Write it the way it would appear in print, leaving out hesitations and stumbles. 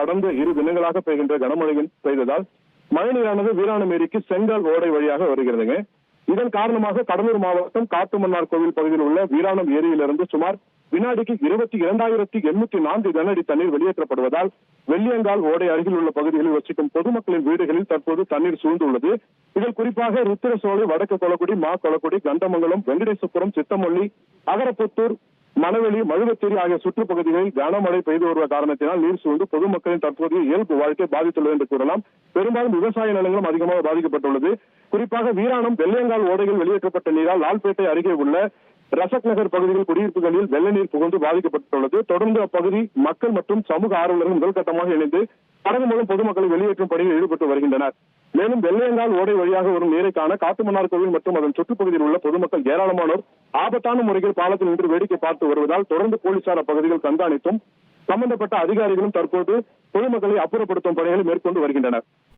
கடந்த 2 தினங்களாக பெய்கின்ற கனமழை பெய்ததால் மழைநீரானது வீராணம் ஏரிக்கு செங்கால் ஓடை வழியாக வருகிறதுங்க. இதன் காரணமாக கடலூர் மாவட்டம் காட்டுமன்னார் கோவில் பகுதியில் உள்ள வீராணம் ஏரியிலிருந்து சுமார் வினாடிக்கு 22,804 கனஅடி தண்ணீர் வெளியேற்றப்படுவதால் வெள்ளியங்கால் ஓடை அருகில் உள்ள பகுதிகளில் வசிக்கும் பொதுமக்களின் வீடுகளில் தற்போது தண்ணீர் சூழ்ந்துள்ளது. இதில் குறிப்பாக ருத்திரசோலை, வடக்கு கொளக்குடி, மா கொளக்குடி, கண்டமங்கலம், வெங்கடேசபுரம், சித்தமல்லி, அகரப்புத்தூர், மணவெளி, மழுவத்தேரி ஆகிய சுற்றுப்பகுதிகளில் கனமழை பெய்து வருவ காரணத்தினால் நீர் சூழ்ந்து பொதுமக்களின் தற்போதைய இயல்பு வாழ்க்கை பாதித்துள்ளது என்று கூறலாம். பெரும்பாலும் விவசாய நிலங்களும் அதிகமாக பாதிக்கப்பட்டுள்ளது. குறிப்பாக வீராணம் வெள்ளியங்கால் ஓடைகள் வெளியேற்றப்பட்ட நீரால் லால்பேட்டை அருகே உள்ள ரசக் நகர் பகுதியில் குடியிருப்புகளில் வெள்ள நீர் புகுந்து பாதிக்கப்பட்டுள்ளது. தொடர்ந்து அப்பகுதி மக்கள் மற்றும் சமூக ஆர்வலர்கள் முதல் கட்டமாக இணைந்து படகு மூலம் பொதுமக்களை வெளியேற்றும் பணியில் ஈடுபட்டு வருகின்றனர். மேலும் வெள்ளையங்கால் ஓடை வழியாக வரும் நீரை காண காட்டுமன்னார் கோவில் மற்றும் அதன் சுற்றுப்பகுதியில் உள்ள பொதுமக்கள் ஏராளமானோர் ஆபத்தான முறையில் பாலத்தில் நின்று வேடிக்கை பார்த்து வருவதால் தொடர்ந்து போலீசார் அப்பகுதிகள் கண்காணித்தும் சம்பந்தப்பட்ட அதிகாரிகளும் தற்போது பொதுமக்களை அப்புறப்படுத்தும் பணிகளை மேற்கொண்டு வருகின்றனர்.